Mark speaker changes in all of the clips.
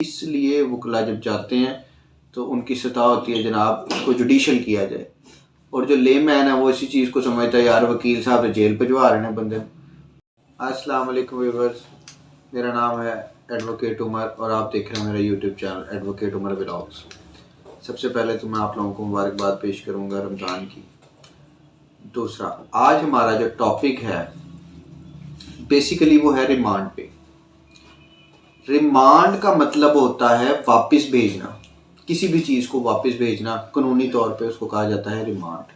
Speaker 1: इसलिए वकला जब जाते हैं तो उनकी सतह होती है जनाब उसको जुडिशल किया जाए, और जो ले मैन है वो इसी चीज़ को समझता है यार वकील साहब तो जेल भिजवा रहे हैं बंदे। अस्सलाम वालेकुम व्यूअर्स, मेरा नाम है एडवोकेट उमर और आप देख रहे हैं मेरा YouTube channel advocate Umar vlogs. सबसे पहले तो मैं आप लोगों को मुबारकबाद पेश करूंगा रमज़ान की। दूसरा, आज हमारा जो टॉपिक है बेसिकली वो है रिमांड पे। रिमांड का मतलब होता है वापस भेजना, किसी भी चीज़ को वापस भेजना, कानूनी तौर पे उसको कहा जाता है रिमांड।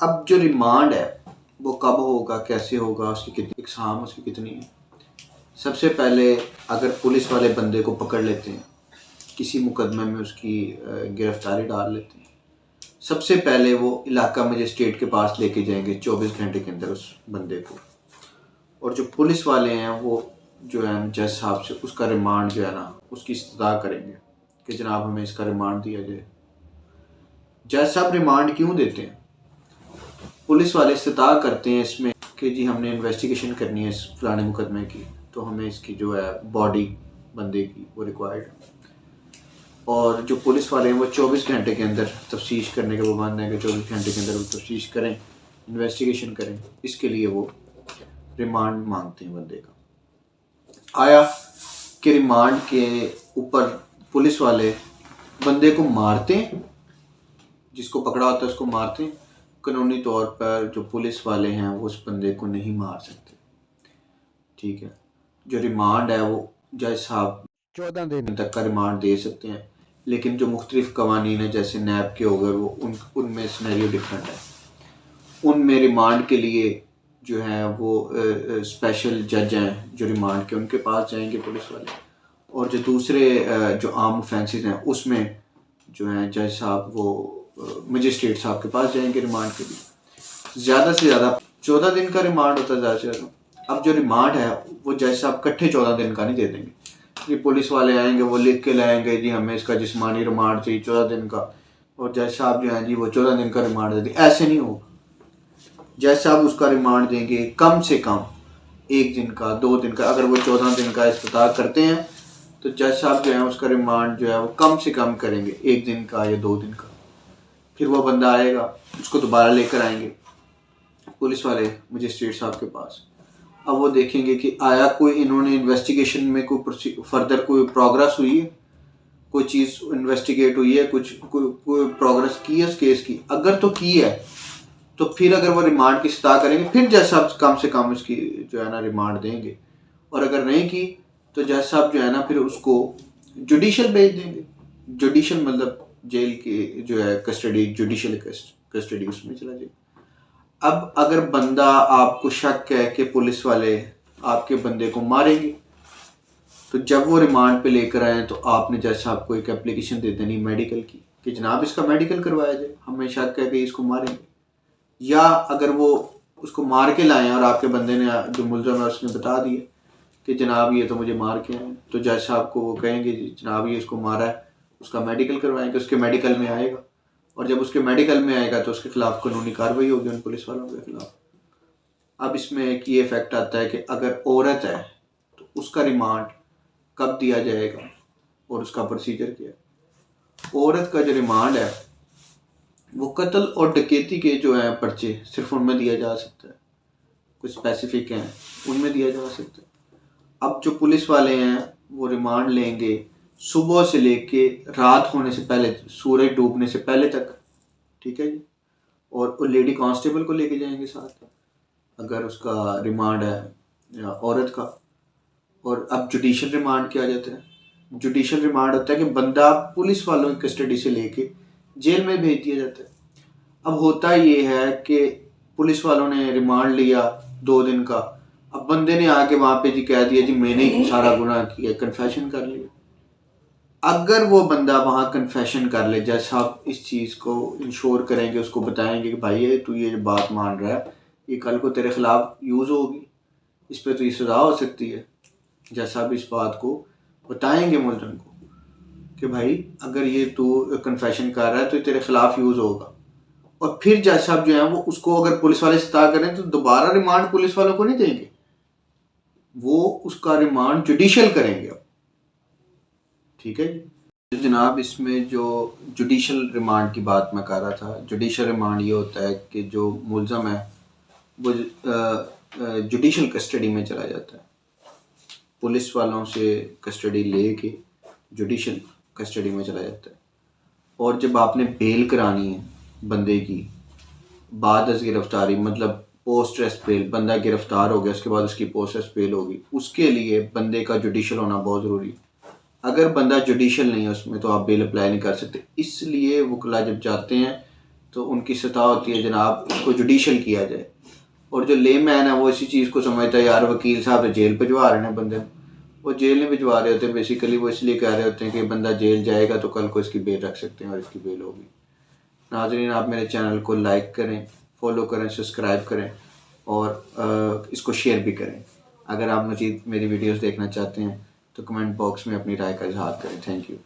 Speaker 1: अब जो रिमांड है वो कब होगा, कैसे होगा, उसकी कितनी इकसाम, उसकी कितनी है। सबसे पहले अगर पुलिस वाले बंदे को पकड़ लेते हैं, किसी मुकदमे में उसकी गिरफ्तारी डाल लेते हैं, सबसे पहले वो इलाका मजिस्ट्रेट के पास लेके जाएंगे 24 घंटे के अंदर उस बंदे को, और जो पुलिस वाले हैं वो जो है जज साहब से उसका रिमांड जो है ना उसकी इस्तदा करेंगे कि जनाब हमें इसका रिमांड दिया जाए। जज साहब रिमांड क्यों देते हैं? पुलिस वाले इस्तदा करते हैं इसमें कि जी हमने इन्वेस्टिगेशन करनी है इस फलाने मुकदमे की, तो हमें इसकी जो है बॉडी बंदे की वो रिक्वायर्ड है, और जो पुलिस वाले हैं वो 24 घंटे के अंदर तफ्तीश करने के पाबंद है कि 24 घंटे के अंदर वो तफ्तीश करें, इन्वेस्टिगेशन करें। इसके लिए वो रिमांड मांगते हैं बंदे का। आया कि रिमांड के ऊपर पुलिस वाले बंदे को मारते हैं, जिसको पकड़ा होता है उसको मारते हैं। कानूनी तौर पर जो पुलिस वाले हैं वो उस बंदे को नहीं मार सकते, ठीक है। जो रिमांड है वो जज साहब 14 दिन तक का रिमांड दे सकते हैं, लेकिन जो मुख्तलिफ कवानीन है जैसे नैब के हो गए वो उनमें सिनेरियो डिफरेंट है। उनमें रिमांड के लिए जो है वो स्पेशल जज हैं जो रिमांड के, उनके पास जाएंगे पुलिस वाले, और जो दूसरे जो आम ऑफेंसेस हैं उसमें जो है जज साहब वो मजिस्ट्रेट साहब के पास जाएंगे रिमांड के लिए। ज़्यादा से ज़्यादा 14 दिन का रिमांड होता है ज़्यादा से ज़्यादा। अब जो रिमांड है वो जज साहब इकट्ठे 14 दिन का नहीं दे देंगे। ये पुलिस वाले आएंगे वो लिख के लाएंगे जी हमें इसका जिस्मानी रिमांड चाहिए 14 दिन का, और जज साहब जो है जी वो 14 दिन का रिमांड दे देंगे। ऐसे नहीं होगा। जज साहब उसका रिमांड देंगे कम से कम 1 दिन का, 2 दिन का। अगर वो 14 दिन का इस्तेमाल करते हैं तो जज साहब जो है उसका रिमांड जो है वो कम से कम करेंगे 1 दिन का या 2 दिन का। फिर वो बंदा आएगा, उसको दोबारा लेकर आएंगे पुलिस वाले मजिस्ट्रेट साहब के पास। अब वो देखेंगे कि आया कोई इन्होंने इन्वेस्टिगेशन में कोई फर्दर कोई प्रोग्रेस हुई है, कोई चीज़ इन्वेस्टिगेट हुई है, कोई प्रोग्रेस की है उस केस की। अगर तो की है तो फिर अगर वो रिमांड की सतह करेंगे, फिर जज साहब कम से कम उसकी जो है ना रिमांड देंगे, और अगर नहीं की तो जज साहब जो है ना फिर उसको जुडिशल भेज देंगे। जुडिशल मतलब जेल की जो है कस्टडी, जुडिशल कस्टडी उसमें चला जाएगा। अब अगर बंदा आपको शक है कि पुलिस वाले आपके बंदे को मारेंगे, तो जब वो रिमांड पे लेकर आए तो आपने जज साहब को एक एप्लीकेशन दे देनी मेडिकल की कि जनाब इसका मेडिकल करवाया जाए, हमें शक है कि इसको मारेंगे। या अगर वो उसको मार के लाए और आपके बंदे ने जो मुलज़म है उसने बता दिया कि जनाब ये तो मुझे मार के आए, तो जज साहब को वो कहेंगे जनाब ये इसको मारा है, उसका मेडिकल करवाएंगे। उसके मेडिकल में आएगा, और जब उसके मेडिकल में आएगा तो उसके खिलाफ कानूनी कार्रवाई होगी उन पुलिस वालों के खिलाफ। अब इसमें एक ये इफेक्ट आता है कि अगर औरत है तो उसका रिमांड कब दिया जाएगा और उसका प्रोसीजर क्या है। औरत का जो रिमांड है वो कत्ल और डकैती के जो हैं पर्चे सिर्फ उनमें दिया जा सकता है, कुछ स्पेसिफिक हैं उनमें दिया जा सकता है। अब जो पुलिस वाले हैं वो रिमांड लेंगे सुबह से लेके रात होने से पहले, सूरज डूबने से पहले तक, ठीक है जी। और वो लेडी कांस्टेबल को लेके जाएंगे साथ अगर उसका रिमांड है औरत का। और अब जुडिशल रिमांड क्या जाता है? जुडिशल रिमांड होता है कि बंदा पुलिस वालों की कस्टडी से लेके जेल में भेज दिया जाता है। अब होता ये है कि पुलिस वालों ने रिमांड लिया 2 दिन का, अब बंदे ने आके वहाँ पे जी कह दिया जी मैंने ही सारा गुनाह किया, कन्फेशन कर लिया। अगर वो बंदा वहाँ कन्फेशन कर ले, जज साहब इस चीज़ को इंश्योर करेंगे, उसको बताएंगे कि भाई ये तू ये बात मान रहा है, ये कल को तेरे खिलाफ यूज़ होगी, इस पर तो ये सज़ा हो सकती है। जज साहब इस बात को बताएंगे मुलज़िम को कि भाई अगर ये तू कन्फेशन कर रहा है तो तेरे खिलाफ यूज़ होगा। और फिर जज साहब जो है वो उसको अगर पुलिस वाले सता करें तो दोबारा रिमांड पुलिस वालों को नहीं देंगे, वो उसका रिमांड जुडिशल करेंगे। ठीक है जी। तो जनाब इसमें जो जुडिशल रिमांड की बात मैं कर रहा था, जुडिशल रिमांड ये होता है कि जो मुलज़म है वो जुडिशल कस्टडी में चला जाता है, पुलिस वालों से कस्टडी ले के जुडिशल कस्टडी में चला जाता है। और जब आपने बेल करानी है बंदे की बाद अज़ गिरफ्तारी, मतलब पोस्ट अरेस्ट बेल, बंदा गिरफ्तार हो गया उसके बाद उसकी पोस्ट अरेस्ट बेल होगी, उसके लिए बंदे का जुडिशल होना बहुत ज़रूरी है। अगर बंदा जुडिशल नहीं है उसमें तो आप बेल अप्लाई नहीं कर सकते। इसलिए वकला जब जाते हैं तो उनकी सतह होती है जनाब इसको जुडिशल किया जाए। और जो ले मैन है वो इसी चीज़ को समझता है यार वकील साहब तो जेल भिजवा रहे हैं बंदे, वो जेल नहीं भिजवा रहे होते, बेसिकली वो इसलिए कह रहे होते हैं कि बंदा जेल जाएगा तो कल को इसकी बेल रख सकते हैं और इसकी बेल होगी। नाज़रीन आप मेरे चैनल को लाइक करें, फॉलो करें, सब्सक्राइब करें और इसको शेयर भी करें। अगर आप मज़ीद मेरी वीडियोस देखना चाहते हैं तो कमेंट बॉक्स में अपनी राय का इजहार करें। Thank you.